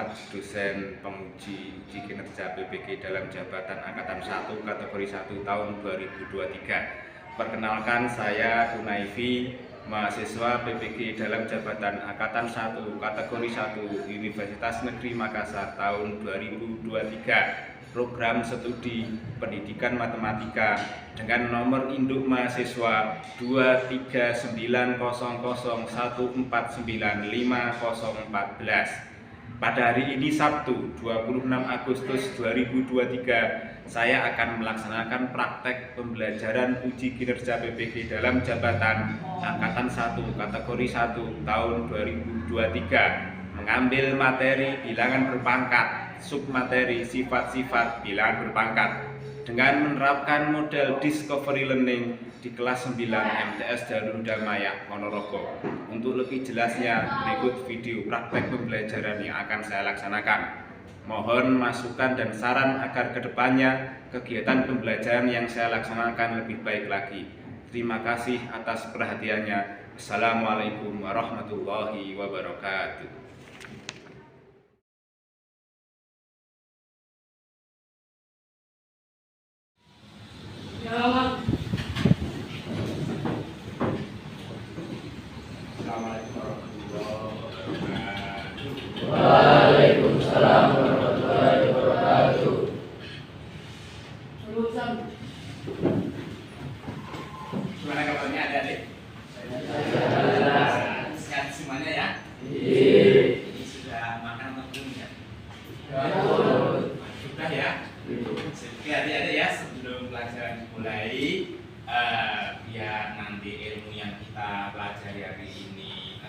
Muhammad, dosen penguji uji kinerja PPG dalam jabatan Angkatan 1 kategori 1 tahun 2023. Perkenalkan, saya Kunaifi, mahasiswa PPG dalam jabatan Angkatan 1 kategori 1 Universitas Negeri Makassar tahun 2023. Program studi pendidikan matematika dengan nomor induk mahasiswa 23900149514. Pada hari ini Sabtu 26 Agustus 2023, saya akan melaksanakan praktek pembelajaran uji kinerja PPG dalam jabatan Angkatan 1 kategori 1 tahun 2023, mengambil materi bilangan berpangkat, submateri sifat-sifat bilangan berpangkat dengan menerapkan model Discovery Learning di kelas 9 MTS Darul Hidayah Ponorogo. Untuk lebih jelasnya, berikut video praktek pembelajaran yang akan saya laksanakan. Mohon masukan dan saran agar kedepannya kegiatan pembelajaran yang saya laksanakan lebih baik lagi. Terima kasih atas perhatiannya. Assalamualaikum warahmatullahi wabarakatuh. Waalaikumsalam warahmatullahi wabarakatuh. Gimana kabarnya adik-adik? Sehat semuanya ya? Ini sudah makan atau belum ya? Sudah ya? Oke adik-adik ya, sebelum pelajaran dimulai, biar nanti ilmu yang kita pelajari hari ini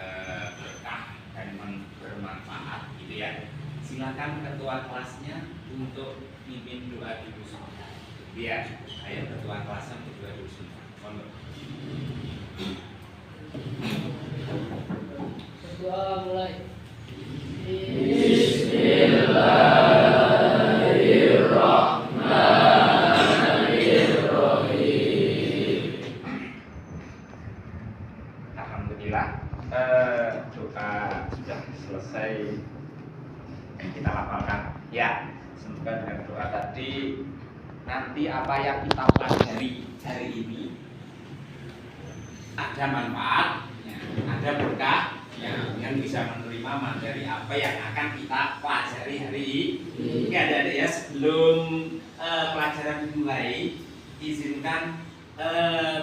berkah dan bermanfaat gitu ya. Silakan ketua kelasnya untuk mimpin doa dulu semua. Ya, ayo ketua kelasnya untuk doa dulu semua. Doa mulai. Alhamdulillah, doa sudah selesai kita lafalkan ya. Semoga dengan doa tadi nanti apa yang kita pelajari hari ini ada manfaat, ya, ada berkah, ya, yang bisa menerima materi apa yang akan kita pelajari hari ini. Oke adik-adik ya, sebelum pelajaran dimulai, izinkan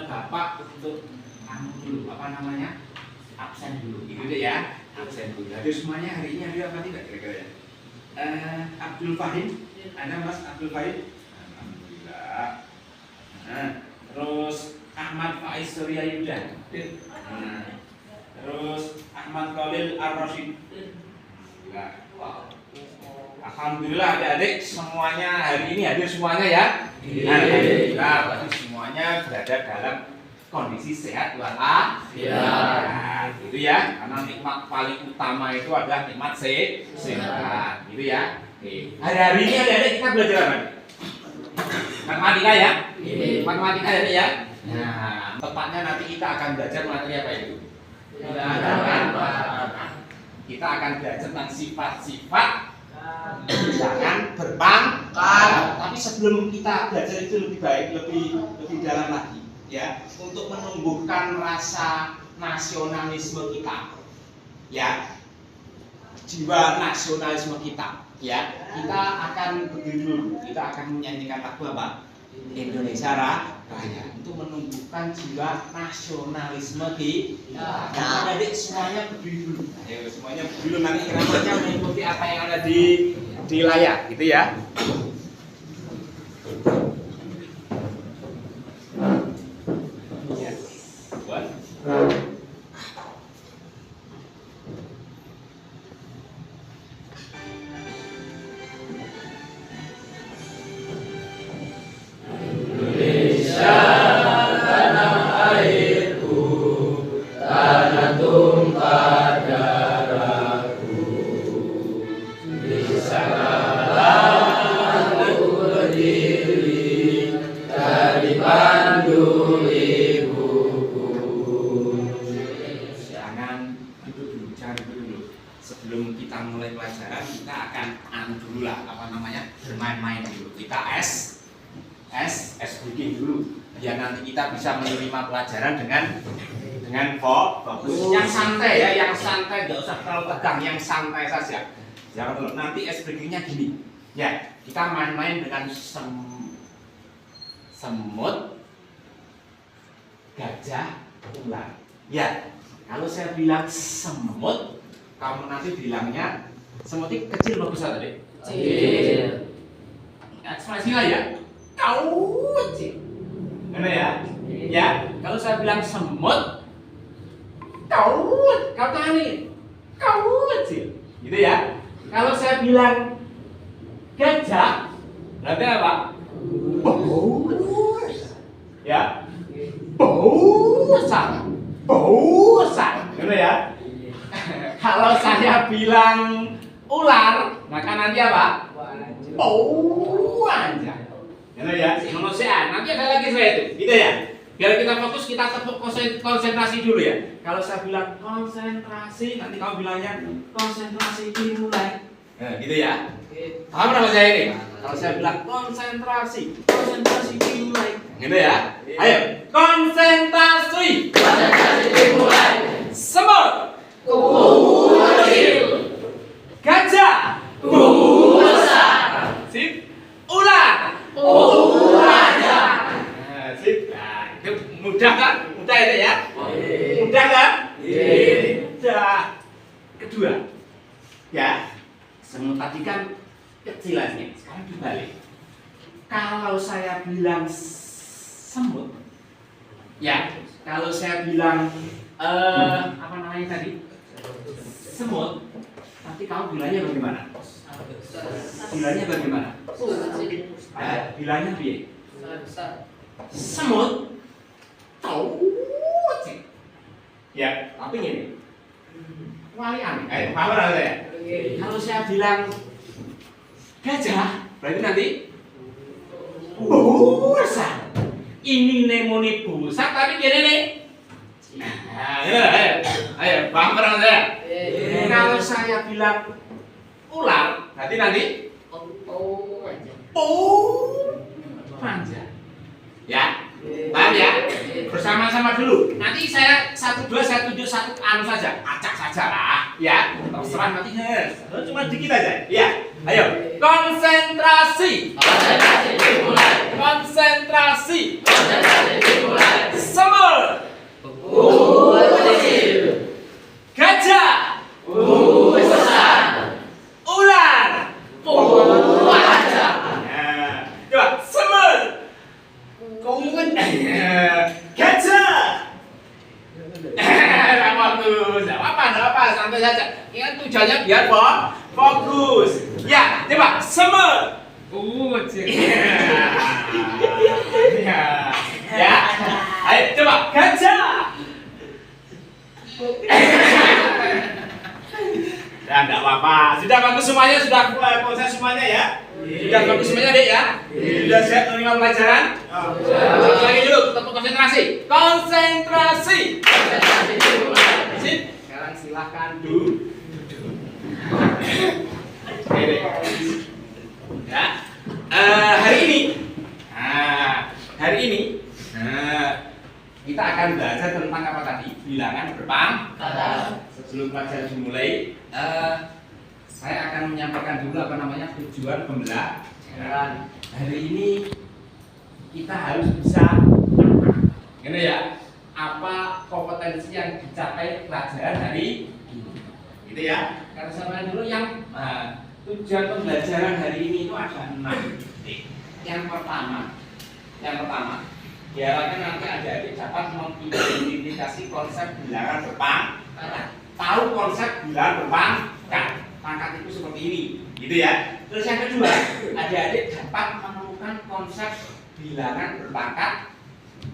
Bapak untuk dulu, apa namanya, absen dulu, gitu deh ya, absen dulu. Hadir semuanya hari ini, hadir apa tidak kira-kira ya? Abdul Fahim, ada Mas Abdul Fahim? Alhamdulillah. Nah, terus Ahmad Faiz Surya Yuda. Nah, terus Ahmad Khalil Ar-Rasyid. Alhamdulillah adik-adik semuanya hari ini hadir semuanya ya. Alhamdulillah, berarti semuanya berada dalam kondisi sehat walafiat, gitu ya. Karena nikmat paling utama itu adalah nikmat sehat, gitu ya. Oke. Hari ini adik-adik kita belajar apa? Matematika ya. Matematika ya. Nah, tepatnya nanti kita akan belajar materi apa itu? Kita akan belajar tentang sifat-sifat bilangan berpangkat. Tapi sebelum kita belajar itu lebih baik, lebih dalam lagi, ya, untuk menumbuhkan rasa nasionalisme kita, ya, jiwa nasionalisme kita, ya. Kita akan berdiri dulu, kita akan menyanyikan lagu apa? Indonesia Raya, untuk menumbuhkan jiwa nasionalisme kita. Nah, adik semuanya berdiri dulu. Ayo semuanya berdiri dulu, nanti iramanya mengikuti apa yang ada di layar, gitu ya. Di sana main-main dulu. Kita SBG dulu. Biar nanti kita bisa menerima pelajaran dengan fokus. Yang santai ya, yang santai, nggak usah terlalu tegang, yang santai saja. Jangan terlalu. Nanti SBG-nya gini. Ya, kita main-main dengan semut, gajah, ular. Ya, kalau saya bilang semut, kamu nanti bilangnya semut itu kecil bagus tadi. Kecil. Ekspresinya ya, kau kecil. Benar ya? Ya, kalau saya bilang semut, kau tani, kau kecil. Gitu ya. Kalau saya bilang gajah, berarti apa? Ya, besar, gitu ya. Kalau saya bilang ular, maka nanti apa? Panjang, gitu ya. Manusia, nanti ada lagi saya itu, gitu ya. Biar kita fokus, kita tepuk konsentrasi dulu ya. Kalau saya bilang konsentrasi, nanti kamu bilangnya konsentrasi dimulai. Nah, gitu ya. Paham nama saya ini? Kalau saya bilang konsentrasi dimulai. Gitu ya. Ayo, konsentrasi. Konsentrasi dimulai. Semut. Kecil. Gajah. Besar. Sip. Ular. Panjang. Nah, sip. Nah, itu mudah kan? Mudah itu ya? Mudah kan? Mudah. Kedua. Ya. Semut tadi kan kecilannya, sekarang dibalik. Kalau saya bilang semut, ya, kalau saya bilang apa namanya tadi? Semut, nanti kamu bilangnya bagaimana? Bilangnya bagaimana? Bilangnya piye? Besar. Semut, tahu sih. Ya, tapi gini. Wali aneh. Paham nggak saya? Kalau saya bilang gajah, berarti nanti besar. Ini nemoni besar, tapi gini nih. Nah, ayo, paham perang saya? Kalau saya bilang ular, berarti nanti panjang. Ya, paham ya? Bersama-sama dulu. Nanti saya 1, 2, saya tunjuk satu anu saja, acak saja lah, ya. Terserah nanti cuma dikit aja. Ya, ayo. Konsentrasi. Konsentrasi dimulai. Konsentrasi. Konsentrasi dimulai. Semut. Kecil. Gajah. Besar. Ular. Panjang. Nah, coba semut. Gajah. Tidak apa, santai saja. Ingat tujuannya biar fokus. Ya, coba semut. Ya. Ayo coba gajah. Ya, enggak apa-apa. Sudah bagus semuanya, sudah proses semuanya ya. Sudah bagus semuanya, Dek ya. Sudah siap menerima pelajaran? Satu lagi dulu, tetap konsentrasi. Konsentrasi. Konsentrasi dimulai. Sip. Sekarang silahkan duduk. Oke, Dek. Ya. Hari ini kita akan belajar tentang apa tadi? Bilangan berpangkat. Sebelum pelajaran dimulai, saya akan menyampaikan dulu apa namanya tujuan pembelajaran. Hari ini kita harus bisa, gini ya, apa kompetensi yang dicapai pelajaran hari ini, gitu ya. Karena sama dulu yang tujuan pembelajaran hari ini itu ada 6 titik. Yang pertama, diharapkan nanti adik-adik dapat mengidentifikasi konsep bilangan berpangkat. Tahu konsep bilangan berpangkat. Pangkat itu seperti ini, gitu ya. Terus yang kedua, adik-adik dapat menemukan konsep bilangan berpangkat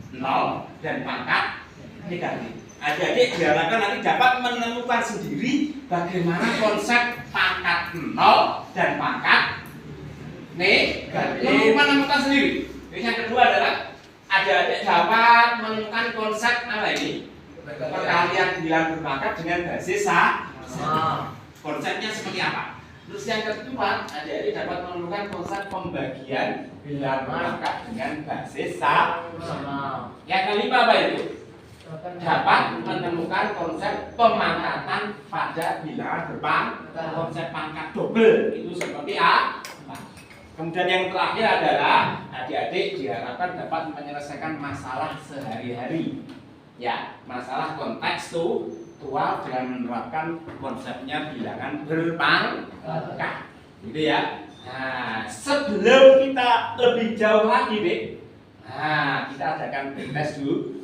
0 dan pangkat negatif. Adik-adik diharapkan nanti dapat menemukan sendiri bagaimana konsep pangkat 0 dan pangkat negatif. Menemukan sendiri. Terus yang kedua adalah adik-adik dapat menemukan konsep apa ini? Perkalian bilangan berpangkat dengan basis sama. Konsepnya seperti apa? Terus yang kedua, adik-adik dapat menemukan konsep pembagian bilangan pangkat dengan basis sama. Yang kelima apa itu? Dapat menemukan konsep pemangkatan pada bilangan berpangkat, konsep pangkat double itu seperti apa? Kemudian yang terakhir adalah adik-adik diharapkan dapat menyelesaikan masalah sehari-hari. Ya, masalah kontekstual dengan menerapkan konsepnya bilangan berpangkat, gitu ya. Nah, sebelum kita lebih jauh lagi, Dek, nah kita adakan tes dulu.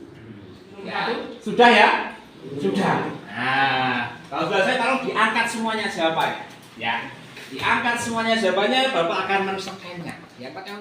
Ya, sudah ya? Sudah. Nah, kalau sudah saya tolong diangkat semuanya jawabannya. Ya, diangkat semuanya jawabannya, Bapak akan menyelesaikannya. Diangkat yang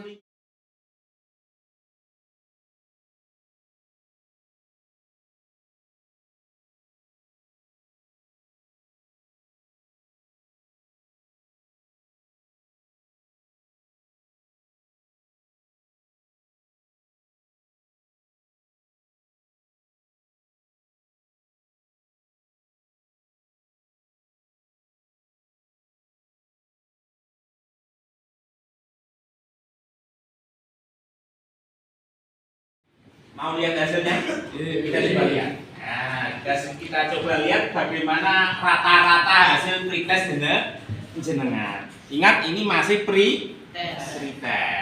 mau lihat hasilnya? Kita coba lihat. Nah, kita coba lihat bagaimana rata-rata hasil pretest jenengan. Ingat ini masih pretest. Nah.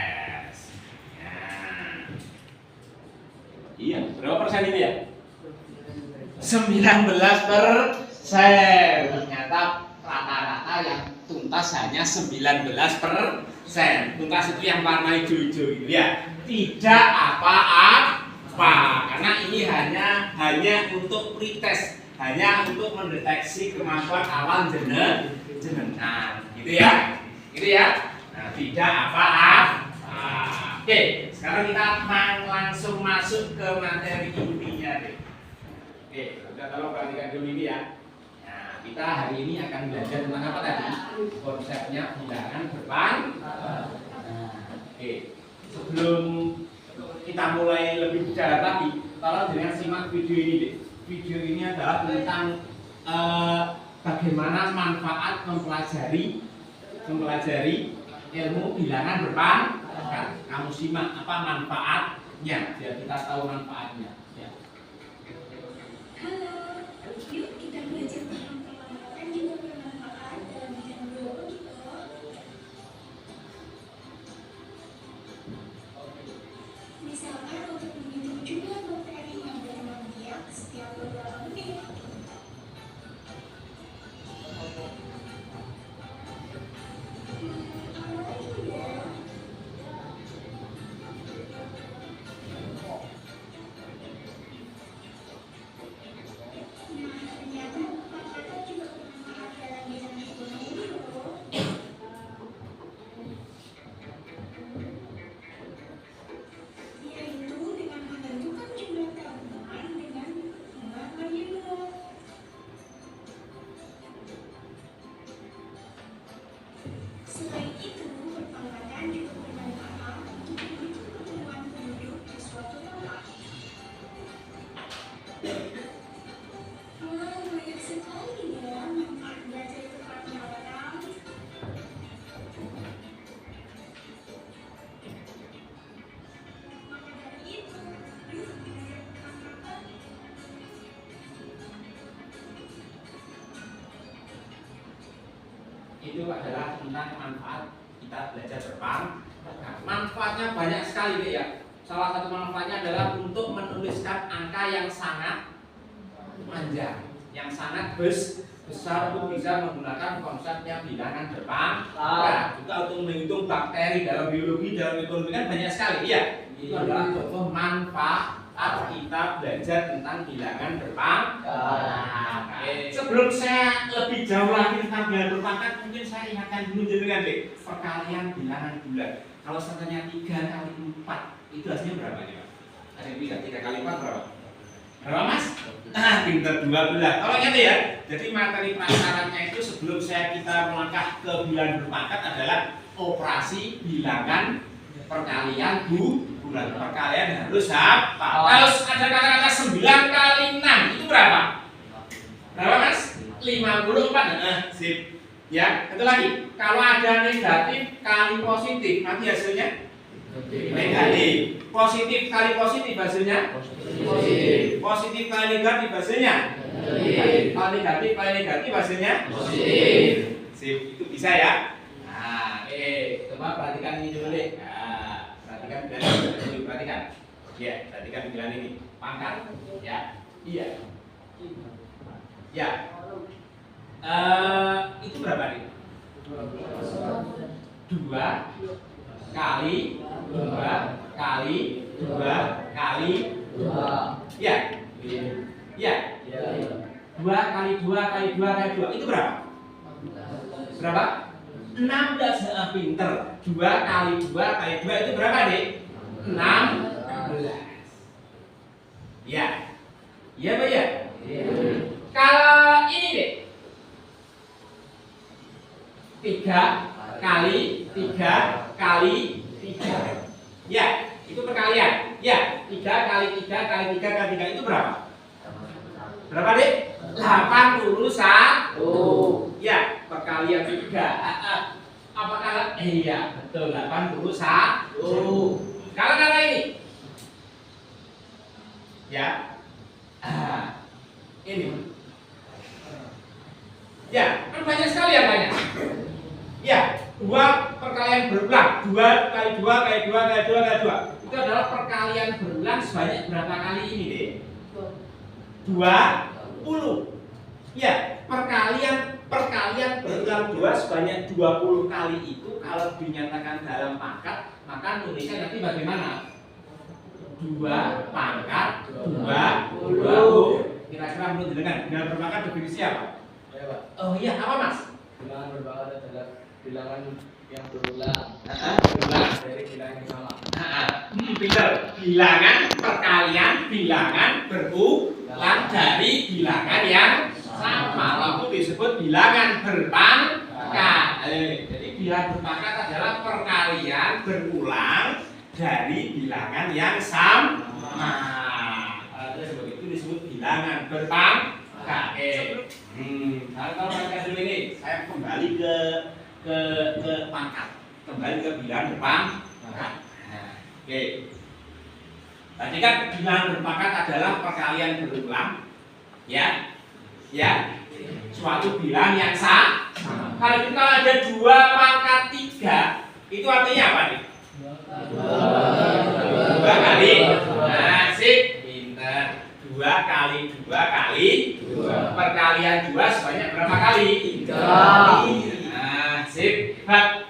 Iya, berapa persen ini ya? 19%. Ternyata rata-rata yang tuntas hanya 19%. Tuntas itu yang warna hijau-hijau gitu ya. Tidak apa-apa. Karena ini hanya untuk pretest, hanya untuk mendeteksi kemampuan awan jenengan, gitu ya, Nah, tidak apa-apa. Oke, sekarang kita langsung masuk ke materi intinya deh. Oke, udah tolong perhatikan dulu ini ya. Nah, kita hari ini akan belajar tentang apa tadi? Konsepnya bilangan berpangkat. Oke, sebelum kita mulai lebih bicara tadi, tolong dengan simak video ini deh. Video ini adalah tentang bagaimana manfaat mempelajari ilmu bilangan berpangkat. Kamu simak apa manfaatnya, biar kita tahu manfaatnya. Ya. Halo, yuk kita belajar tentang perlambatan juga bermanfaat dalam bidang biologi loh. Misalkan untuk menghitung jumlah bakteri yang berkembang biak setiap beberapa menit. Apa itu ya? Nah, ternyata perlambatan juga bermanfaat dalam bidang ekonomi loh. Yaitu dengan menentukan jumlah tabungan dengan bunga variabel. Selain itu, perlambatan juga bermanfaat untuk menghitung pertumbuhan penduduk di suatu tempat. Wah, banyak sekali ya manfaat belajar tentang orang. Maka dari itu, yuk belajar tentang petani. Itu adalah tentang manfaat kita belajar berpangkat. Manfaatnya banyak sekali deh ya. Salah satu manfaatnya adalah untuk menuliskan angka yang sangat panjang, yang sangat besar untuk bisa menggunakan konsepnya bilangan berpangkat. Juga untuk menghitung bakteri dalam biologi, dalam ekonomi kan banyak sekali ya. Itu adalah contoh manfaat kita belajar tentang bilangan berpangkat. Sebelum saya lebih jauh lagi tentang bilangan berpangkat, mungkin saya ingatkan dulu jenengan deh perkalian bilangan bulan. Kalau misalnya 3 kali 4 itu hasilnya berapa nih Pak? Ada yang bisa 3 kali 4 berapa? Berapa Mas? Pinter 12. Kalau ingat ya, jadi materi pelajarannya itu sebelum kita melangkah ke bilangan berpangkat adalah operasi bilangan perkalian bulan. Perkalian harus hafal. Kalau ada kata-kata 9 kali 6 itu berapa? Berapa Mas? 54. Sip. Ya, satu lagi. Kalau ada negatif kali positif, nanti hasilnya negatif. Positif kali positif hasilnya Positif. positif kali negatif hasilnya Negatif. kalau negatif kali negatif hasilnya Positif. sip. Itu bisa ya. Nah, coba perhatikan ini dulu deh. Nah, perhatikan bilangan dulu, perhatikan. Ya, perhatikan bilangan ini. Pangkat. Ya. Iya. Ya. Itu berapa nih? 2 kali 2 kali 2 kali ya. Ya. 2 kali 2 kali 2 kali 2 itu berapa? Berapa? 16. Pinter. 2 kali 2 kali 2 itu berapa, Dek? 16. Ya. Iya, Pak ya? Kalau ini, Dek. 3 kali 3 kali 3. Ya, itu perkalian. Ya, 3 kali 3 kali 3 kali 3 itu berapa? Berapa, Dek? 81. Ya, perkalian 3. Apakah iya, betul 81. Kalau ini. Ya. Ini. Ya, kan banyak sekali yang banyak. Ya, 2 perkalian berulang. 2 kali 2 kali 2 kali 2 kali 2. Itu adalah perkalian berulang sebanyak berapa kali ini, Dek? 20. Ya, perkalian berulang 2 sebanyak 20 kali itu kalau dinyatakan dalam pangkat, maka nulisnya nanti bagaimana? 2 pangkat 20. Kira-kira menurut dengan bilangan berpangkat definisi apa? Oh iya, apa Mas? Bilangan berpangkat adalah bilangan yang berulang Berulang. dari bilangan yang sama. Pinter. Bilangan perkalian bilangan berulang dari bilangan yang sama. Itu disebut bilangan berpangkat. Jadi bilangan berpangkat adalah perkalian berulang dari bilangan yang sama. Itu disebut bilangan berpangkat. Kalau perhatikan dulu ini, saya kembali ke pangkat, kembali ke bilangan berpangkat. Oke. Tadi kan bilangan berpangkat adalah perkalian berulang, ya, suatu bilangan yang sama. Kalau kita ada 2 pangkat 3, itu artinya apa nih? 2 kali. Nah, sip, pinter. 2 kali 2 kali 2. Perkalian 2 sebanyak berapa kali? 3. Nah, sip, hebat.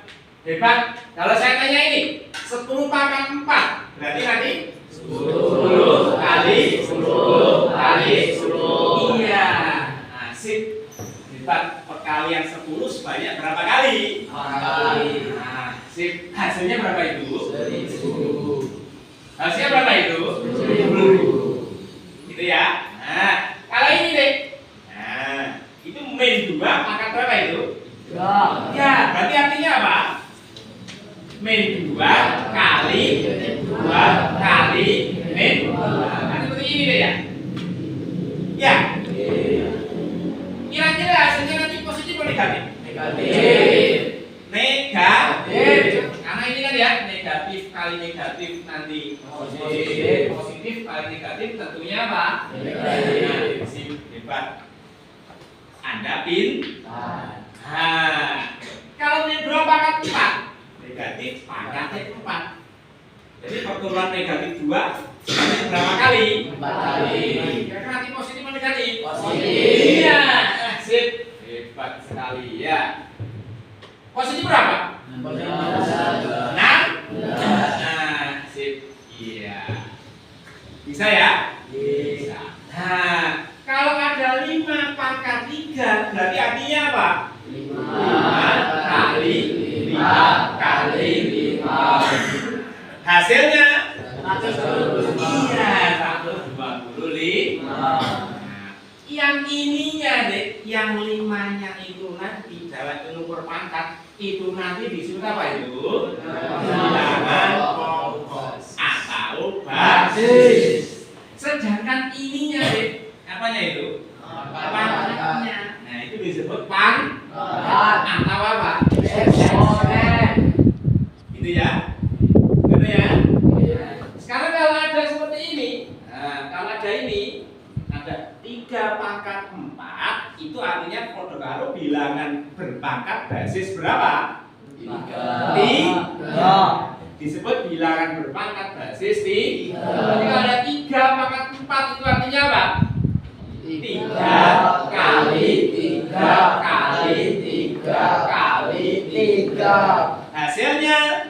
Kalau saya tanya ini, 10 pangkat 4, berarti nanti 10 kali 10 kali 10. Iya. Nah, sip. Hebat. Perkalian 10 sebanyak berapa kali? 4 kali. Nah, sip. Hasilnya berapa itu? 1000. Hasilnya berapa itu? 1000. Gitu ya. Nah, kalau ini deh. Nah, itu min 2 pangkat berapa itu? 3. Ya, berarti artinya apa? Min 2 kali 2 kali min 2. Nah, seperti ini deh ya. Ya. Kira-kira hasilnya nanti positif atau negatif? Negatif. Negatif. Karena ini kan ya, negatif kali negatif nanti Positif. positif kali negatif tentunya apa? Negatif. Sip, hebat. Anda pintar. Nah, kalau min 2 pangkat 4, negatif pangkatnya 4. Jadi perturunan negatif 2 sebanyak berapa kali? 4 kali. Kira-kira nanti positif atau negatif? Positif. Iya, sip. Hebat sekali ya. Positif berapa? 6. 6. Nah, sip. Iya. Bisa ya? Bisa. Nah, kalau ada 5 pangkat 3, berarti artinya apa? 5 kali 5 kali 5. Hasilnya? 125. Iya, 125. Nah, yang ininya deh, yang 5-nya itu nanti dalam ukur pangkat itu nanti disebut apa itu? Bilangan pokok atau basis. Sedangkan ininya deh, apanya itu? pangkatnya. Nah, itu disebut pangkat atau apa? Gitu ya. Gitu ya. Sekarang kalau ada seperti ini, nah, kalau ada ini, ada 3 pangkat 4, itu artinya kode baru bilangan berpangkat basis berapa? 3. Disebut bilangan berpangkat basis 3. Jadi kalau ada 3 pangkat 4 itu artinya apa? 3 kali 3 kali 3 kali 3. Hasilnya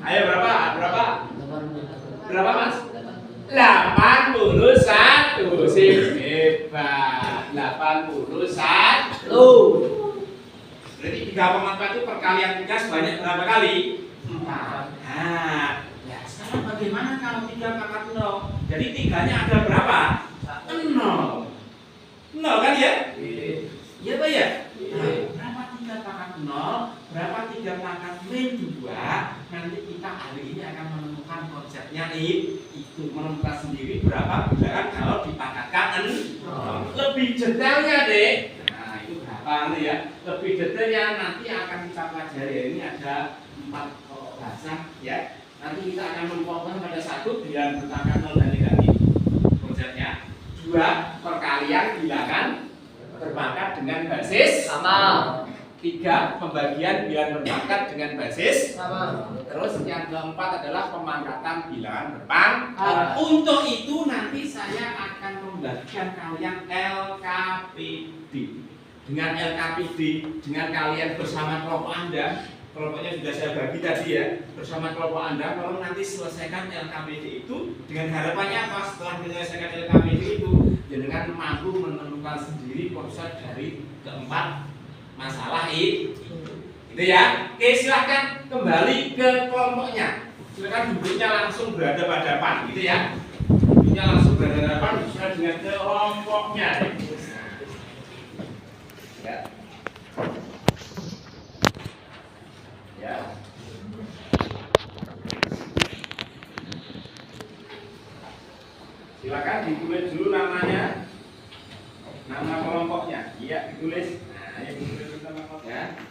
ayo berapa? Berapa Mas? 81. Sip, hebat. 81. Berarti 3,4 itu perkalian 3 sebanyak berapa kali? 4. Nah, ya sekarang bagaimana kalau 3 pangkat 0? Jadi 3-nya ada berapa? 0. 0 kan ya? Iya Pak ya? Nah, berapa 3 pangkat 0? Berapa 3 pangkat min 2? Nanti kita hari ini akan menemukan konsepnya itu menemukan sendiri berapa bilangan kalau dipangkatkan 0. Lebih detailnya deh. Nah, itu berapa nih ya? Lebih detailnya nanti akan kita pelajari. Ini ada 4 pokok bahasa ya. Nanti kita akan memfokuskan pada 1 bilangan berpangkat 0 dan negatif. Konsepnya 2 perkalian bilangan berpangkat dengan basis Sama. 3 pembagian bilangan berpangkat dengan basis Sama. Terus yang keempat adalah pemangkatan bilangan berpangkat. Untuk itu nanti saya akan membagikan kalian LKPD. Dengan LKPD, dengan kalian bersama kelompok Anda, kelompoknya sudah saya bagi tadi ya, bersama kelompok Anda, kalau nanti selesaikan LKPD itu, dengan harapannya apa? Setelah menyelesaikan LKPD itu, dengan mampu menemukan sendiri konsep dari keempat masalah itu. Gitu ya. Oke, silahkan kembali ke kelompoknya. Silakan duduknya langsung berhadapan-hadapan, gitu ya. Duduknya langsung berhadapan sesuai dengan kelompoknya. Ya. Ya. Silakan ditulis dulu namanya, nama kelompoknya. Iya, ditulis. Nah, ya ditulis nama kelompoknya.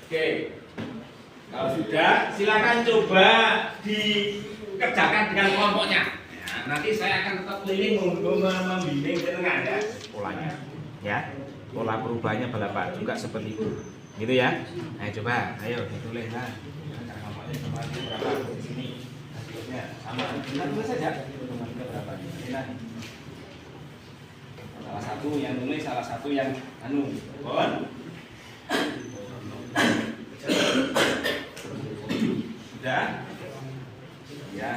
Oke, kalau sudah silakan coba dikerjakan dengan kelompoknya. Ya, nanti saya akan tetap keliling membimbing dengan ya polanya, ya pola perubahannya berapa juga seperti itu, gitu ya. Nah coba, ayo ditulis nah. Karena kelompoknya kemarin berapa di sini hasilnya sama, kita tulis saja berapa. Nah, salah satu yang nulis, salah satu yang anu, bon. Sudah? Ya,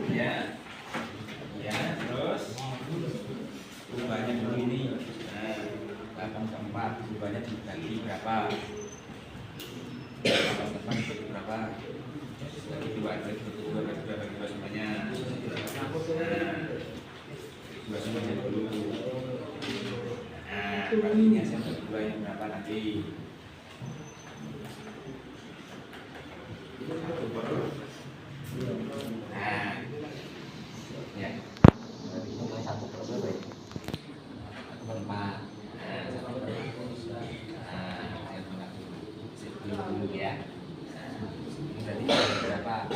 ya, ya. Terus perubahannya dulu ini. Nah, 8 perubahannya dibagi berapa? 8 dibagi berapa? Bagi 2 bagi 2 semuanya. Nah, 2 semuanya dulu. Nah, baginya saya bagi 2 yang berapa nanti? Nah, ya. Mulai 1 per 2 baik. 1 per 4. Nah, 1 per 4. Nah, dulu ya. Berarti berapa?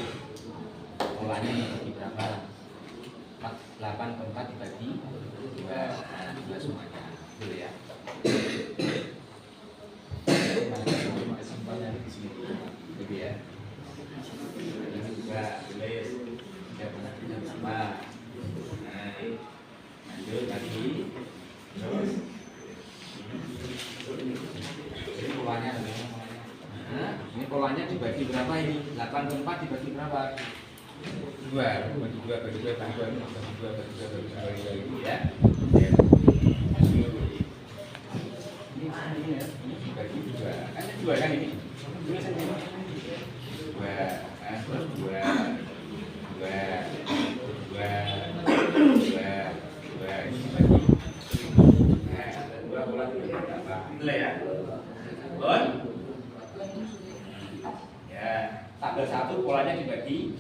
Polanya dibagi berapa? 8 per 4 dibagi 2. Nah, 2 semuanya. Dulu ya. Kesimpulannya di sini. Gitu ya. Ini juga tulis jam sama. Nah, lanjut lagi. Terus ini polanya nah, ini polanya dibagi berapa ini? 8 per 4 dibagi berapa? 2 bagi 2 bagi 2 bagi 2 bagi 2 bagi 2 bagi 2 bagi 2 ini ya. Ini bagi 2. Kan 2 kan ini. Tulisan ini. 2 terus 2 ini bagi. Nah, 2 pola berapa? Boleh ya? Bon? Ya, tabel 1 polanya dibagi.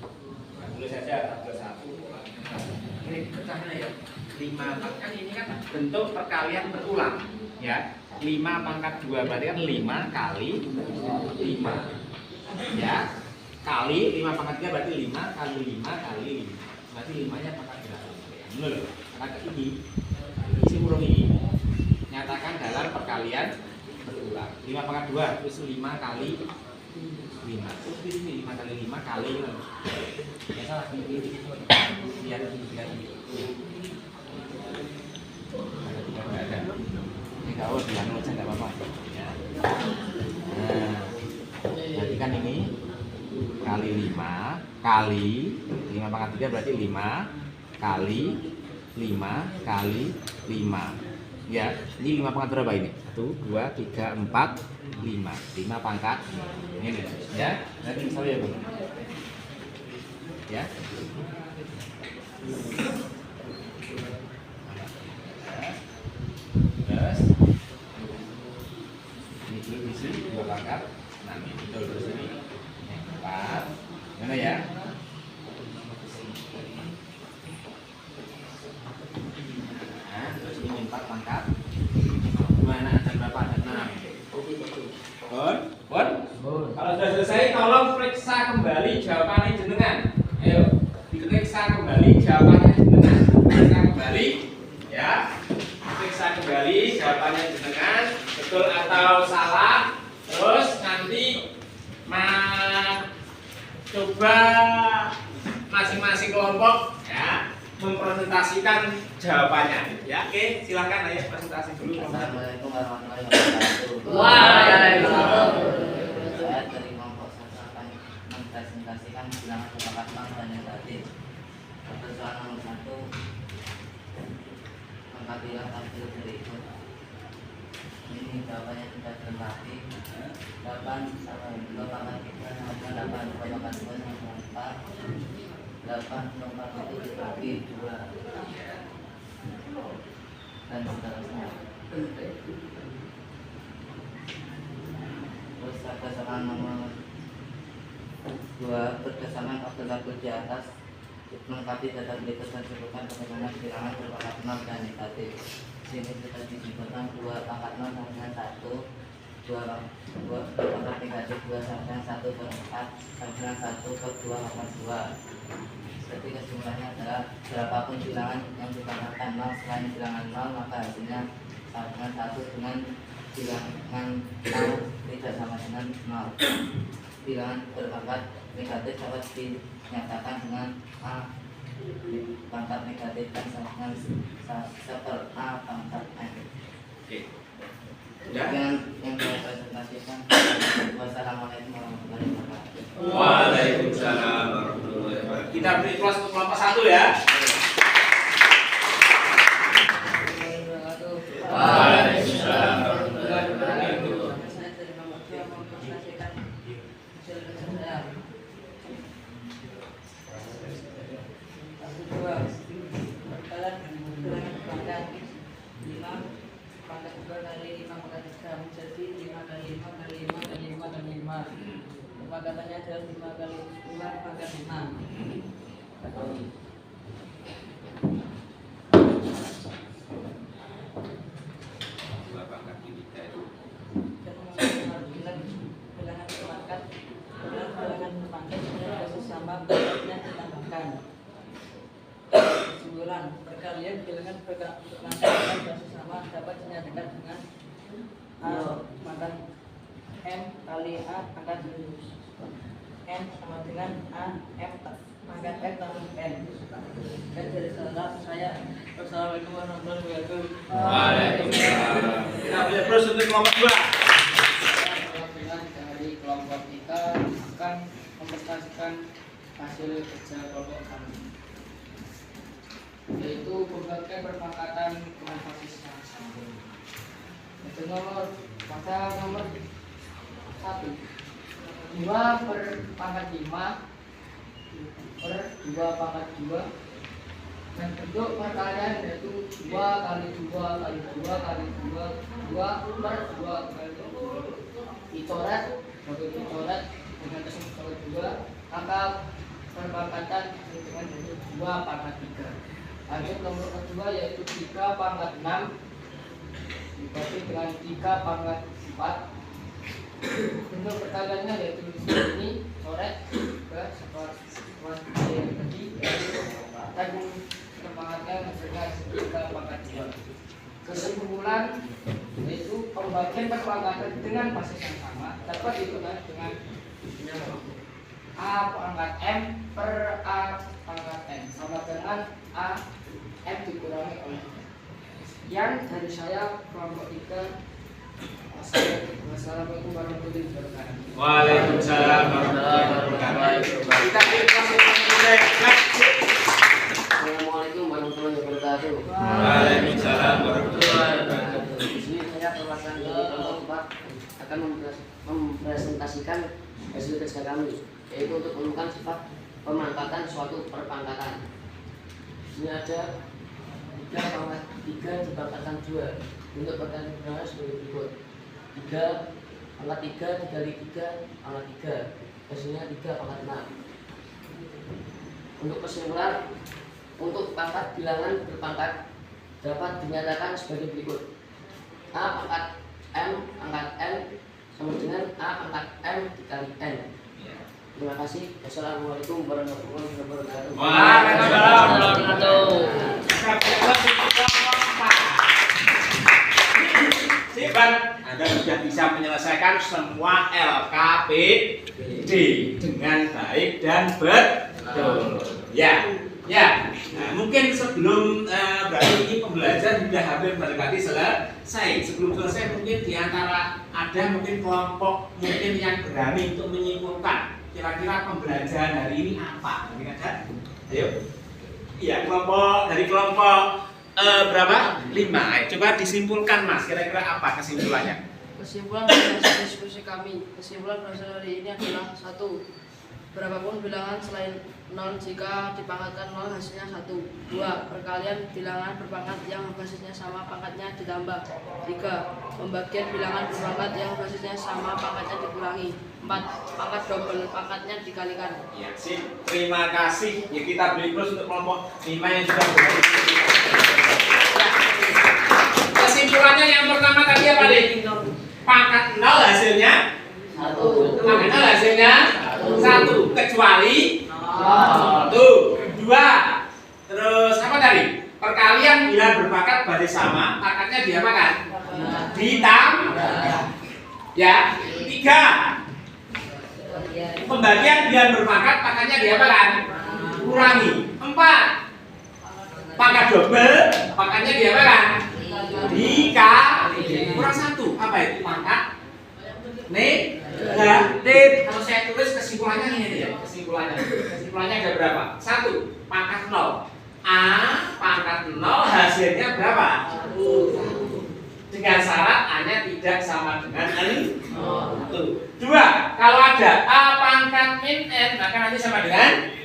Nah, tulis saja tabel 1 polanya. Ini pecahnya ya. 5 kan ini kan bentuk perkalian berulang ya. 5 pangkat 2 berarti kan 5 kali 5 ya, kali 5 pangkat 3 berarti 5 kali 5 kali 5 berarti 5 nya pangkat berapa? Benar, pangkat ini isi kurung ini nyatakan dalam perkalian berulang. 5 pangkat 2 terus 5 kali 5 terus di sini 5 kali 5 kali ya salah ini lihat ada ini kalau bilang aja nggak apa-apa ya. Nah, jadi kan ini kali 5 kali 5 pangkat 3 berarti 5 kali 5 kali 5 ya. Ini 5 pangkat berapa ini? 1, 2, 3, 4, 5 pangkat ini ya. Nanti misalnya ya Bu ya. Terus ini dulu isi 2 pangkat 6 ini terus ini 4 mana ya. Nah, terus ini 4 pangkat mana ada berapa? Ada 6. Bon? Kalau sudah selesai tolong periksa kembali jawabannya jenengan. Ayo diperiksa kembali jawabannya jenengan. Periksa kembali ya. Periksa kembali jawabannya jenengan betul atau salah. Terus nanti coba masing-masing kelompok ya mempresentasikan jawabannya ya. Oke, silakan ayo presentasi dulu. Assalamualaikum warahmatullahi wabarakatuh. Waalaikumsalam. Saya dari kelompok 1 akan mempresentasikan bilangan sepakat dan negatif. Persoalan nomor 1, angka bilang tampil berikut. Ini jawabannya tidak terlengkapi. 8 sama 2 pangkat 3 sama 8 2 pangkat 2 sama 4. 8 nomor itu dibagi 2 dan seterusnya. Terus berdasarkan nomor 2 berdasarkan tabel di atas melengkapi data berikut dan sebutkan bagaimana bilangan berpangkat 0 dan negatif. Sini sudah disebutkan 2 pangkat 0 sama dengan 1, 2 pangkat negatif 2 sama dengan 1 per 4 sama dengan 1 per 2 sama 2. Jadi kesimpulannya adalah berapapun bilangan yang dipangkatkan 0 selain bilangan 0 maka hasilnya sama dengan 1 dengan bilangan 0 tidak sama dengan 0. Bilangan berpangkat negatif dapat dinyatakan dengan A pangkat negatif dan sama dengan 1 A pangkat N. Oke. Dengan yang saya presentasikan. Wassalamualaikum warahmatullahi wabarakatuh. Waalaikumsalam warahmatullahi wabarakatuh. Kita beri kelas untuk kelompok 1 ya. Waalaikumsalam warahmatullahi wabarakatuh. Saya dari kelompok 2 mempresentasikan hasil kerja saya. Satu 2 bakalan bilangan pangkat 5 pangkat 2 kali 5 pangkat 3 menjadi 5 kali 5 kali 5 kali 5 kali 5. Pangkatannya adalah 5 kali 2 pangkat 5. Bilangan pangkat dan sesama pangkatnya ditambahkan. Kesimpulan perkalian bilangan pangkat dan sesama dapat dinyatakan dengan A pangkat M kali A pangkat N sama dengan A M pangkat N tambah N. Dan dari saya wassalamualaikum warahmatullahi wabarakatuh. Waalaikumsalam. Kita beri terus untuk kelompok 2. Dari kelompok kita akan mempresentasikan hasil kerja kelompok kami, yaitu pembagian perpangkatan dengan basis yang sama. Itu pada nomor 1, 2 per pangkat 5 per 2 pangkat 2, dan bentuk perkalian yaitu 2 kali 2 kali 2 kali 2 per 2 kali 2 dicoret dengan kesimpulan 2, maka perpangkatan dengan 2 pangkat 3. Lanjut nomor kedua yaitu 3 pangkat 6 dibagi dengan 3 pangkat 4. Bentuk perkaliannya yaitu ini coret ke seperti yang tadi, dan perpangkatnya hasilnya 3 pangkat 2. Kesimpulan yaitu pembagian perpangkatan dengan basis yang sama dapat ditulis dengan A pangkat M per A pangkat N sama dengan A M dikurangi oleh M. Sekian dari saya kelompok 3. Wassalamualaikum warahmatullahi wabarakatuh. Waalaikumsalam warahmatullahi wabarakatuh. Kita Assalamualaikum warahmatullahi wabarakatuh. Waalaikumsalam warahmatullahi wabarakatuh. Di sini saya perwakilan dari kelompok 4 akan mempresentasikan hasil kerja kami, yaitu untuk menemukan sifat pemangkatan suatu perpangkatan. Ini ada 3 pangkat 3 dipangkatkan 2. Bentuk perkalian sebagai berikut: 3 pangkat 3 dikali 3 pangkat 3, hasilnya 3 pangkat 6. Untuk kesimpulan, untuk pangkat bilangan berpangkat dapat dinyatakan sebagai berikut: A pangkat M pangkat N sama dengan A pangkat M dikali N. Terima kasih. Wassalamualaikum warahmatullahi wabarakatuh. Waalaikumsalam warahmatullahi Hebat, Anda sudah bisa menyelesaikan semua LKPD dengan baik dan betul. Ya. Nah, mungkin sebelum berarti ini pembelajaran sudah hampir mendekati selesai. Sebelum selesai mungkin diantara ada mungkin kelompok mungkin yang berani untuk menyimpulkan kira-kira pembelajaran hari ini apa? Mungkin ada? Ayo. Iya, dari kelompok berapa? 5. Coba disimpulkan Mas, kira-kira apa kesimpulannya? Kesimpulan dari diskusi kami, kesimpulan dasar hari ini adalah 1. Berapapun bilangan selain 0 jika dipangkatkan 0 hasilnya 1. 2. Perkalian bilangan berpangkat yang basisnya sama pangkatnya ditambah. 3. Pembagian bilangan berpangkat yang basisnya sama pangkatnya dikurangi. 4. Pangkat double pangkatnya dikalikan. Ya, sip. Terima kasih. Ya, kita beri plus untuk kelompok 5 yang sudah berani. Kesimpulannya yang pertama tadi apa deh? Pangkat 0 hasilnya 1. Pangkat 0 hasilnya 1 kecuali 1. 2. Terus apa tadi? Perkalian bila berpangkat basis sama, pangkatnya diapakan? Ditambah. Ya. 3. Pembagian bila berpangkat, pangkatnya diapakan? Kurangi. 4. Pangkat double, pangkatnya diapakan? Dikali kurang 1. Apa itu pangkat? Negatif. Kalau saya tulis kesimpulannya ini ya. Kesimpulannya ada berapa? 1. Pangkat 0. A pangkat 0 hasilnya berapa? 1. Dengan syarat A-nya tidak sama dengan N. 1. 2. Kalau ada A pangkat min N, maka nanti sama dengan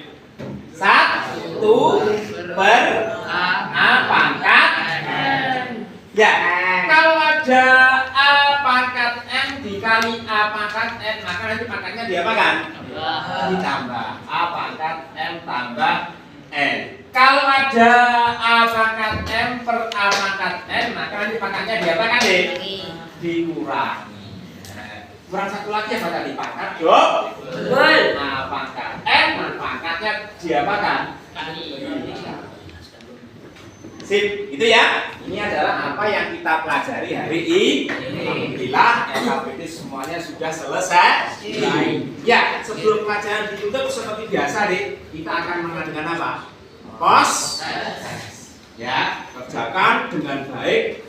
1 per A pangkat N. Ya, kalau ada A pangkat M dikali A pangkat N, maka nanti pangkatnya diapakan? Ditambah. A pangkat M tambah N. Kalau ada A pangkat M per A pangkat N, maka nanti pangkatnya diapakan deh? Dikurangi. Kurang 1 lagi apa tadi? Pangkat double. A pangkat N, pangkatnya diapakan? Sip, itu ya. Ini adalah apa yang kita pelajari hari ini. Alhamdulillah, LKPD semuanya sudah selesai. Ya, sebelum pelajaran ditutup seperti biasa deh, kita akan mengadakan apa? Pos. Ya, kerjakan dengan baik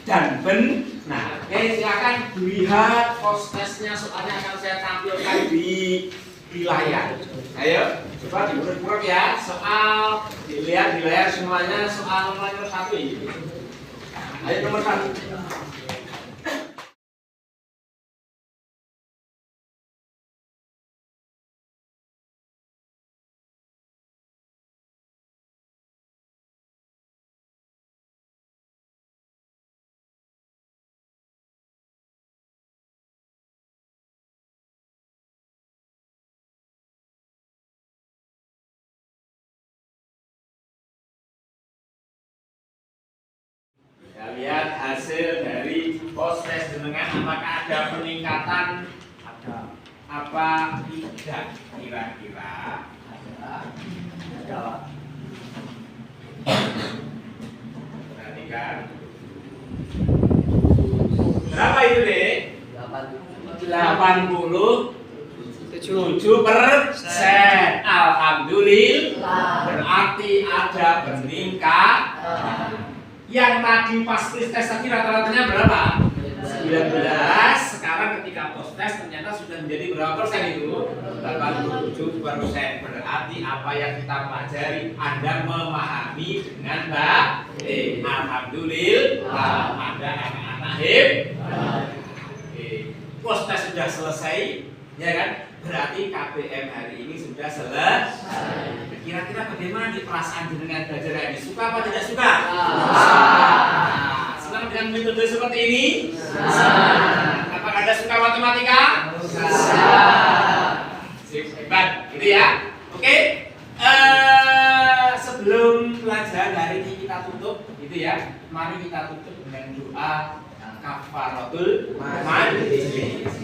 dan benar. Oke, silakan dilihat pos tesnya, soalnya akan saya tampilkan di wilayah. Ayo, coba diurut-urut ya. Soal dilihat di layar semuanya. Soal nomor 1 ini. Ayo nomor 1. Kita lihat hasil dari post test jenengan, apakah ada peningkatan apa tidak kira-kira? Ada. Perhatikan. Berapa itu deh? 87%. Alhamdulillah. Berarti ada peningkatan. Yang tadi pas tes tadi rata-ratanya berapa? 19. Sekarang ketika post test ternyata sudah menjadi berapa persen itu? 87%. Berarti apa yang kita pelajari Anda memahami dengan baik. Alhamdulillah. Ada anak-anak hebat. Post test sudah selesai, ya kan? Berarti KBM hari ini sudah selesai. Kira-kira bagaimana di perasaan jenengan belajar ini? Suka apa tidak suka? Senang dengan metode seperti ini? Apakah Anda suka matematika? Hebat, gitu ya. Oke. Sebelum pelajaran hari ini kita tutup, gitu ya. Mari kita tutup dengan doa kafaratul majlis,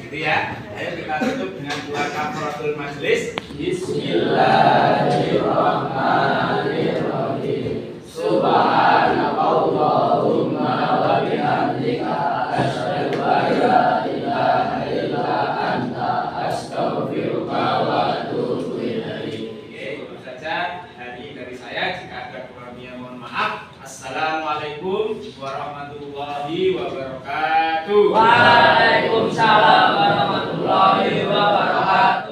gitu ya. Ayo kita tutup dengan doa kafaratul majlis. Bismillahirrahmanirrahim. Subhanakallahumma wa bihamdika asyhadu an la ilaha illa anta astaghfiruka wa atubu ilaik. Oke, itu saja hari dari saya. Jika ada kurangnya mohon maaf. Assalamualaikum warahmatullahi wabarakatuh. Waalaikumsalam warahmatullahi wabarakatuh.